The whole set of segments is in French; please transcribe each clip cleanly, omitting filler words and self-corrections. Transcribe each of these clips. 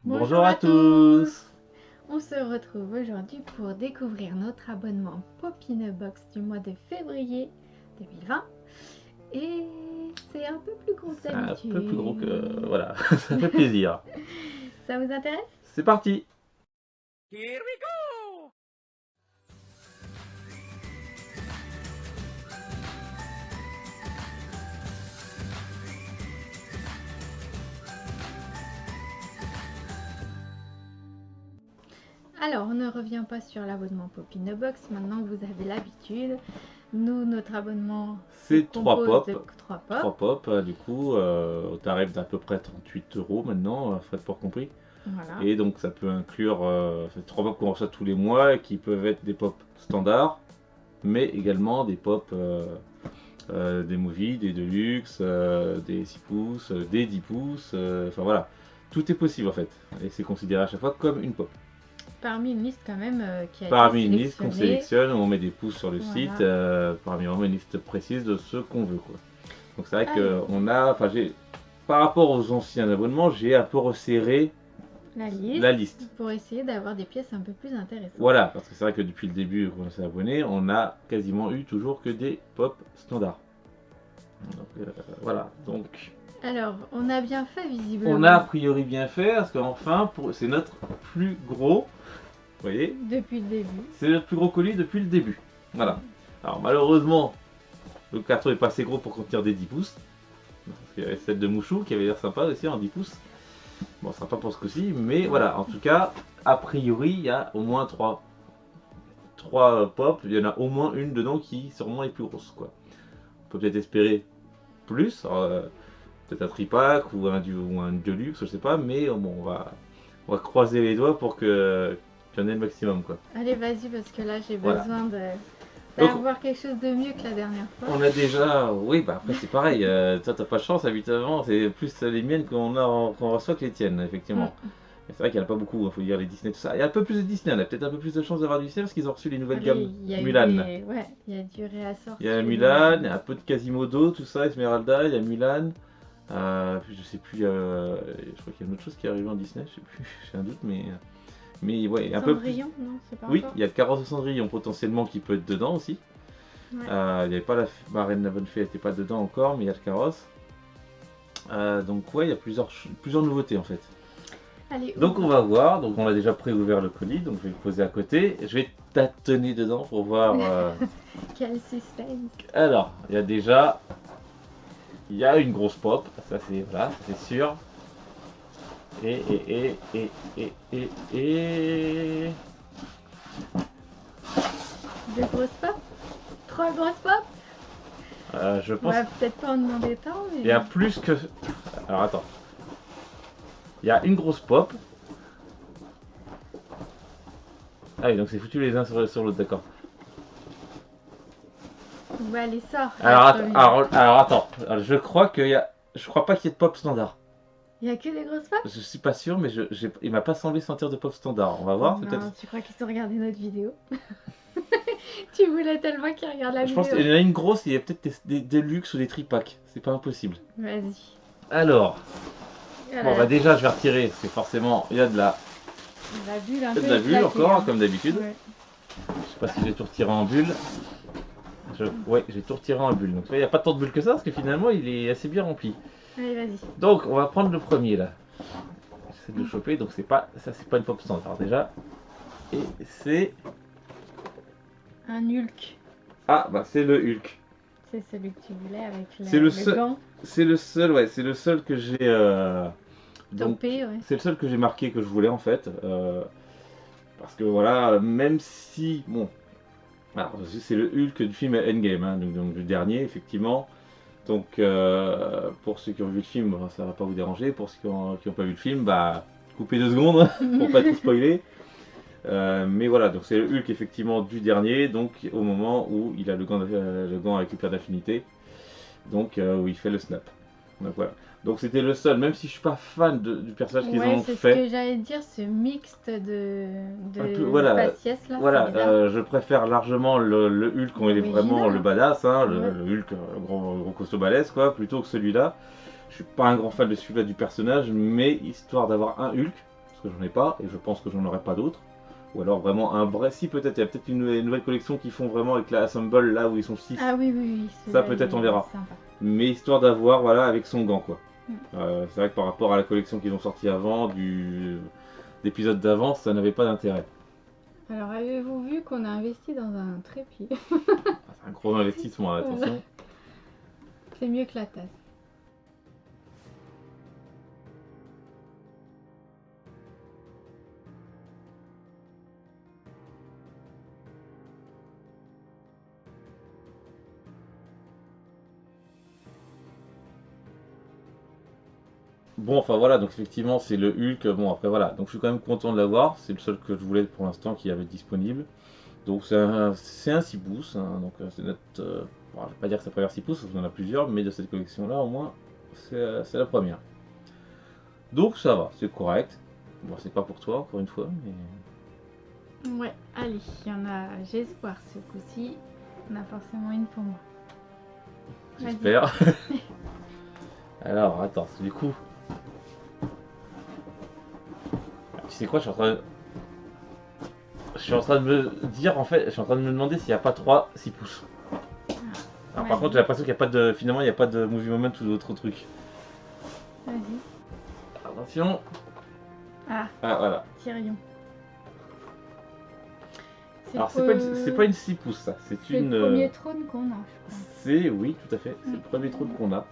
Bonjour à tous. On se retrouve aujourd'hui pour découvrir notre abonnement Popinobox du mois de février 2020. Et c'est un peu plus gros que d'habitude. Un peu plus gros que... Voilà, ça fait plaisir. Ça vous intéresse? C'est parti. Here we go! Alors, on ne revient pas sur l'abonnement Popinobox, maintenant que vous avez l'habitude. Nous, notre abonnement, C'est 3 compose pop. de 3 pop. 3 pop, du coup, au tarif d'à peu près 38 € maintenant, frais de port compris. Voilà. Et donc ça peut inclure 3 pop qu'on reçoit tous les mois, qui peuvent être des pop standards, mais également des pop des movies, des deluxe, des 6 pouces, des 10 pouces, enfin voilà. Tout est possible en fait, et c'est considéré à chaque fois comme une pop. Parmi une liste quand même qui a Parmi été une liste qu'on sélectionnée. sélectionne, on met des pouces sur le Voilà. site, parmi vraiment une liste précise de ce qu'on veut quoi. Donc c'est vrai Alors. qu'on a, enfin par rapport aux anciens abonnements, j'ai un peu resserré la liste liste. pour essayer d'avoir des pièces un peu plus intéressantes. Voilà, parce que c'est vrai que depuis le début quand on s'est abonné, on a quasiment eu toujours que des pop standards. Donc voilà, donc Alors, on a bien fait visiblement. on a a priori bien fait, parce qu'enfin, c'est notre plus gros, vous voyez, Depuis le début. c'est notre plus gros colis depuis le début. Voilà. Alors malheureusement, le carton est pas assez gros pour contenir des 10 pouces. Parce qu'il y avait celle de Mouchou qui avait l'air sympa aussi en 10 pouces. Bon, ce sera pas pour ce coup-ci, mais voilà, en tout cas, a priori, il y a au moins 3 pop, il y en a au moins une dedans qui sûrement les plus grosses quoi. On peut peut-être espérer plus, peut-être un tripack ou un deluxe, je sais pas, mais bon, on va croiser les doigts pour qu'il y en ait le maximum quoi. Allez, vas-y, parce que là, j'ai Voilà. besoin Donc, d'avoir quelque chose de mieux que la dernière fois. on a déjà, oui, bah après c'est pareil, toi t'as pas de chance habituellement, c'est plus les miennes qu'on reçoit que les tiennes, effectivement. Mais c'est vrai qu'il n'y en a pas beaucoup, il faut dire les Disney, tout ça. Il y a un peu plus de Disney, on a peut-être un peu plus de chance d'avoir du Disney parce qu'ils ont reçu les nouvelles gammes Il y a Mulan. ouais, il y a du réassorti. Il y a Mulan, il y a un peu de Quasimodo, tout ça, Esmeralda, il y a Mulan. Je sais plus, je crois qu'il y a une autre chose qui est arrivée en Disney, je sais plus, j'ai un doute, mais ouais, un peu plus. Cendrillon, non, c'est pas Oui, encore. il y a le carrosse de Cendrillon potentiellement qui peut être dedans aussi. Ouais. Il n'y avait pas la marraine de la bonne fée, elle n'était pas dedans encore, mais il y a le carrosse. Donc ouais, il y a plusieurs nouveautés en fait. Allez, Donc on va voir, donc on a déjà pré-ouvert le colis, donc je vais le poser à côté. Je vais tâtonner dedans pour voir. Quel suspense. Alors, il y a déjà, il y a une grosse pop, ça c'est voilà, c'est sûr. Et Deux grosses pop. 3 grosses pop. je On pense va peut-être pas en demander tant, mais... qu'il y a plus que. Alors attends. Il y a une grosse pop. Ah oui, donc c'est foutu les uns sur l'autre, d'accord. Ouais, allez, sors. Alors attends, je crois je crois pas qu'il y ait de pop standard. Il y a que des grosses pop. Je suis pas sûr, mais il m'a pas semblé sentir de pop standard. On va voir, Non, peut-être. tu crois qu'ils ont regardé notre vidéo? Tu voulais tellement qu'ils regardent la Je vidéo. pense qu'il y en a une grosse, il y a peut-être des luxe ou des tripacks. C'est pas impossible. Vas-y. Alors, Voilà. bon bah déjà je vais retirer, parce que forcément il y a de la bulle un peu bulle éclatée, encore, hein. comme d'habitude. Ouais. Je sais pas si j'ai tout retiré en bulle. Ouais, j'ai tout retiré en bulle. Donc il n'y a pas tant de bulles que ça, parce que finalement il est assez bien rempli. Allez, vas-y. Donc on va prendre le premier là. J'essaie de le choper, donc c'est pas une pop standard déjà. Et c'est... Un Hulk. Ah bah c'est le Hulk. C'est celui que tu voulais avec C'est le seul- gant C'est le seul, ouais, c'est le seul que j'ai... donc, topé, ouais. c'est le seul que j'ai marqué que je voulais en fait. Parce que voilà, même si... Bon... Alors c'est le Hulk du film Endgame, hein, donc du dernier effectivement. Donc pour ceux qui ont vu le film, bon, ça va pas vous déranger. Pour ceux qui ont pas vu le film, bah coupez 2 secondes pour pas tout spoiler. Mais voilà, donc c'est le Hulk effectivement du dernier, donc au moment où il a le gant avec l'éclair d'affinité, donc où il fait le snap. Donc voilà. Donc c'était le seul, même si je suis pas fan du personnage qu'ils Ouais, ont c'est ce fait. que j'allais dire, ce mixte de Un peu, voilà, faciès là. c'est bizarre. voilà, je préfère largement le Hulk quand il est vraiment Original. le badass, hein, Ouais. le Hulk, le gros costaud balèze, quoi, plutôt que celui-là. Je suis pas un grand fan de celui-là du personnage, mais histoire d'avoir un Hulk, parce que j'en ai pas, et je pense que j'en aurai pas d'autres. Ou alors vraiment un vrai, si peut-être, il y a peut-être une nouvelle collection qui font vraiment avec la Assemble là où ils sont 6. Ah oui, oui, oui. Ça, celui-là, peut-être, il on est verra. sympa. Mais histoire d'avoir, voilà, avec son gant quoi. Mm. C'est vrai que par rapport à la collection qu'ils ont sortie avant, d'épisodes d'avant, ça n'avait pas d'intérêt. Alors, avez-vous vu qu'on a investi dans un trépied? Ah, c'est un gros investissement, là, attention. C'est mieux que la tasse. Bon, enfin voilà, donc effectivement, c'est le Hulk. Bon, après voilà, donc je suis quand même content de l'avoir. C'est le seul que je voulais pour l'instant qui avait disponible. Donc c'est un 6 pouces, hein, donc c'est notre. Bon, je vais pas dire que c'est la première 6 pouces, parce qu'on en a plusieurs, mais de cette collection-là, au moins, c'est la première. Donc ça va, c'est correct. Bon, c'est pas pour toi, encore une fois, mais. Ouais, allez, il y en a. J'ai espoir ce coup-ci. On a forcément une pour moi. Vas-y. J'espère. Alors, attends, du coup. Tu sais quoi, je suis en train de me dire, en fait, je suis en train de me demander s'il n'y a pas 3 6 pouces. Alors, par Vas-y. contre, j'ai l'impression qu'il n'y a pas de. Finalement, il n'y a pas de movie moment ou d'autres trucs. Vas-y. Attention. Ah, Ah, voilà. Tyrion. Alors, c'est pas une 6 pouces, ça. C'est C'est une. le premier trône qu'on a, je crois. C'est, oui, tout à fait. C'est le premier trône qu'on a.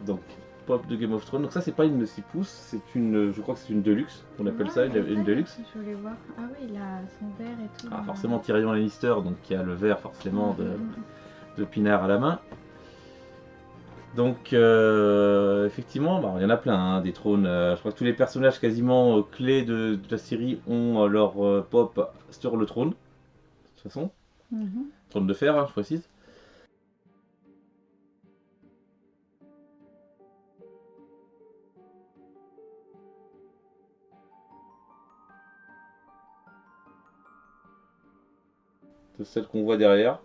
Donc, pop de Game of Thrones. Donc, ça, c'est pas une 6 pouces. C'est une. Je crois que c'est une Deluxe. On appelle ça une Deluxe. Je voulais voir. Ah oui, il a son verre et tout. Ah, forcément, Tyrion Lannister, donc qui a le verre, forcément, de Pinard à la main. Donc, effectivement, bah, il y en a plein, hein, des trônes. Je crois que tous les personnages quasiment clés de la série ont leur pop sur le trône. De toute façon, Mhm. trône de fer, hein, je précise. De celle qu'on voit derrière.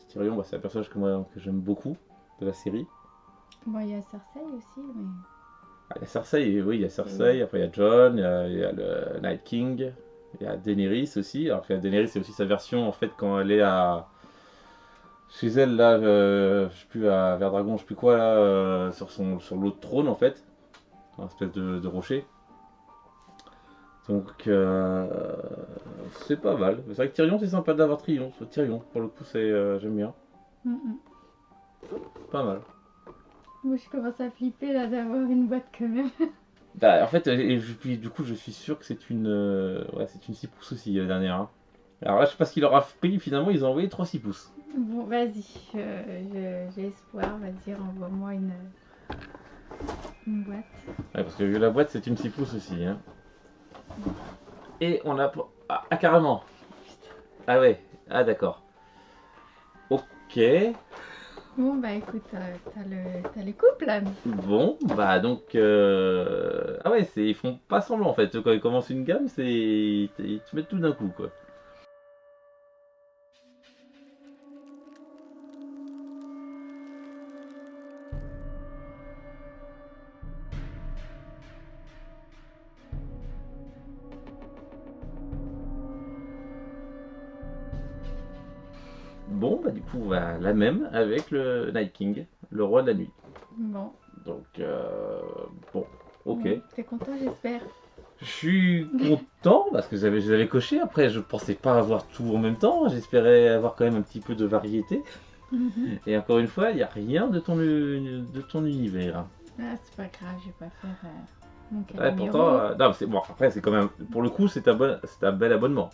Tyrion, bah, c'est un personnage que j'aime beaucoup de la série. Bon, il y a Cersei aussi, mais. Ah, il y a Cersei, oui, il y a Cersei, après il y a Jon, il y a le Night King, il y a Daenerys aussi. Alors que Daenerys, c'est aussi sa version en fait quand elle est chez elle là, je sais plus, à Verdragon, je sais plus quoi là, sur l'autre trône en fait, un espèce de rocher. Donc c'est pas mal. C'est vrai que Tyrion, c'est sympa d'avoir Tyrion, pour le coup, j'aime bien. Mhm. Pas mal. Moi, je commence à flipper là d'avoir une boîte quand même. Bah, en fait, puis, du coup, je suis sûr que c'est ouais, c'est une 6 pouces aussi, la dernière. Hein. Alors là, je sais pas ce qu'il leur a pris, finalement, ils ont envoyé 3 6 pouces. Bon, vas-y, j'ai espoir, vas-y, envoie-moi une boîte. Ouais, parce que la boîte, c'est une 6 pouces aussi. Hein. Et on a. Ah, carrément. Ah ouais, ah d'accord. Ok. Bon, bah écoute, t'as les couples là. Bon, bah donc. Ah ouais, ils font pas semblant en fait. Quand ils commencent une gamme, ils te mettent tout d'un coup quoi. Bon, bah du coup, bah, la même avec le Night King, le roi de la nuit. Bon. Donc, bon, ok. Bon, t'es content, j'espère. Je suis content parce que je les avais cochés. Après, je pensais pas avoir tout en même temps. J'espérais avoir quand même un petit peu de variété. Mhm. Et encore une fois, il n'y a rien de ton univers. Ah, c'est pas grave, je vais pas faire mon Ouais, Calimero. pourtant, non, bon, après, c'est quand même. Pour le coup, c'est un bel abonnement.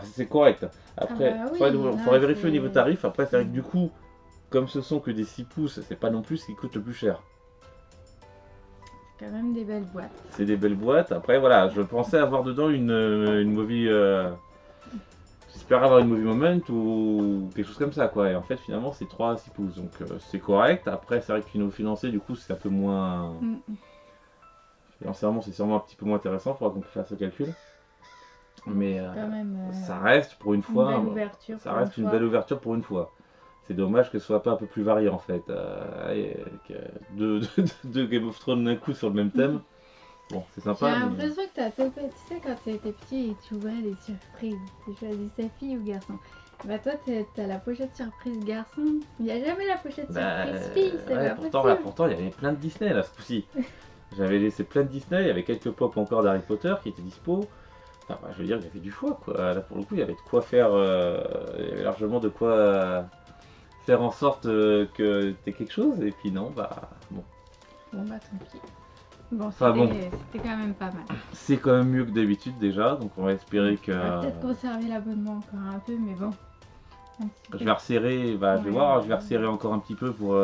C'est correct. Après, Ah bah oui, faudrait là, vérifier au niveau c'est- tarif. Après, c'est vrai que du coup, comme ce sont que des 6 pouces, c'est pas non plus ce qui coûte le plus cher. C'est quand même des belles boîtes. C'est des belles boîtes. Après, voilà, je pensais avoir dedans une movie. J'espère avoir une movie moment ou quelque chose comme ça, quoi. Et en fait, finalement, c'est 3 à 6 pouces. Donc, c'est correct. Après, c'est vrai que financier, du coup, c'est un peu moins. Mhm. Financièrement, c'est sûrement un petit peu moins intéressant. Faudra qu'on fasse le calcul. Mais Quand même, ça reste pour une fois. belle ouverture Ça pour reste une une fois. belle ouverture pour une fois. C'est dommage que ce soit pas un peu plus varié en fait. Avec deux Game of Thrones d'un coup sur le même thème. bon, c'est J'ai sympa. Mais... l'impression que t'as topé, tu sais, quand t'étais petit et tu ouvrais des surprises, tu choisissais fille ou garçon. Bah toi, t'as la pochette surprise garçon, il n'y a jamais la pochette Bah, surprise fille, c'est ouais, pas pourtant, possible. pourtant, il y avait plein de Disney là ce coup-ci. J'avais laissé plein de Disney, il y avait quelques pop encore d'Harry Potter qui étaient dispo. Enfin, bah, je veux dire, il y avait du choix quoi. Là pour le coup, il y avait de quoi faire. Il y avait largement de quoi faire en sorte que t'aies quelque chose. Et puis non, bah bon. Bon bah tant pis. Bon, Enfin, bon. c'était quand même pas mal. C'est quand même mieux que d'habitude déjà, donc on va espérer que. On va peut-être conserver l'abonnement encore un peu, mais bon. Je vais resserrer, bah, je vais Ouais. voir, je vais resserrer encore un petit peu pour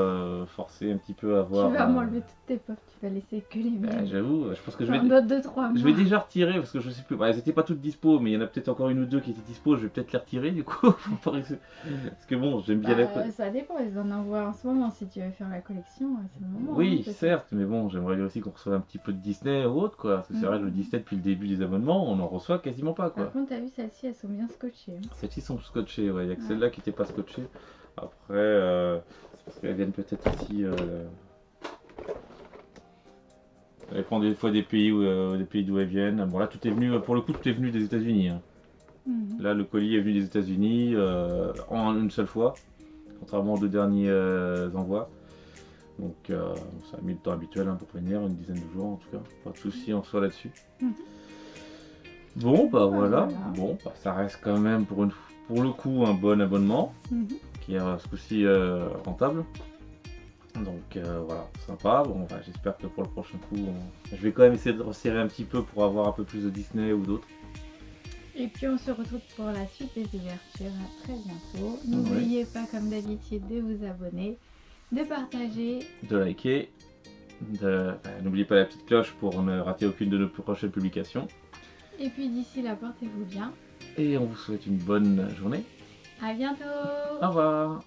forcer un petit peu à voir. Tu vas m'enlever toutes tes pop, tu vas laisser que les Bah, miennes. j'avoue, je pense que je J'en vais. note 2-3 Je vais déjà retirer parce que je sais plus. Bah, elles étaient pas toutes dispo, mais il y en a peut-être encore une ou deux qui étaient dispo. Je vais peut-être les retirer du coup. Parce que bon, j'aime bien la. Ça dépend, ils en envoient en ce moment. Si tu veux faire la collection, c'est le moment. Oui, hein, peut-être. certes, mais bon, j'aimerais aussi qu'on reçoive un petit peu de Disney ou autre quoi. Parce que c'est vrai, le Disney depuis le début des abonnements, on en reçoit quasiment pas quoi. Par contre, t'as vu, celles-ci, elles sont bien scotchées. Hein. Celles-ci sont scotchées, ouais. Il y a que Ouais. celles-là qui n'étaient pas scotchées. Après, c'est parce qu'elles viennent peut-être aussi. Elles dépend des fois des pays d'où elles viennent. Bon, là, tout est venu, pour le coup, tout est venu des États-Unis. Hein. Mhm. Là, le colis est venu des États-Unis en une seule fois, contrairement aux deux derniers envois. Donc, ça a mis le temps habituel hein, pour venir, une dizaine de jours en tout cas. Pas de souci en soi là-dessus. Mhm. Bon, bah voilà. Voilà. Bon, bah, ça reste quand même pour le coup un bon abonnement Mhm. qui est ce coup-ci rentable. Donc voilà, sympa. Bon, bah, j'espère que pour le prochain coup, je vais quand même essayer de resserrer un petit peu pour avoir un peu plus de Disney ou d'autres. Et puis, on se retrouve pour la suite des ouvertures. À très bientôt. N'oubliez pas, comme d'habitude, de vous abonner, de partager. De liker, n'oubliez pas la petite cloche pour ne rater aucune de nos prochaines publications. Et puis, d'ici là, portez-vous bien. Et on vous souhaite une bonne journée. À bientôt. Au revoir.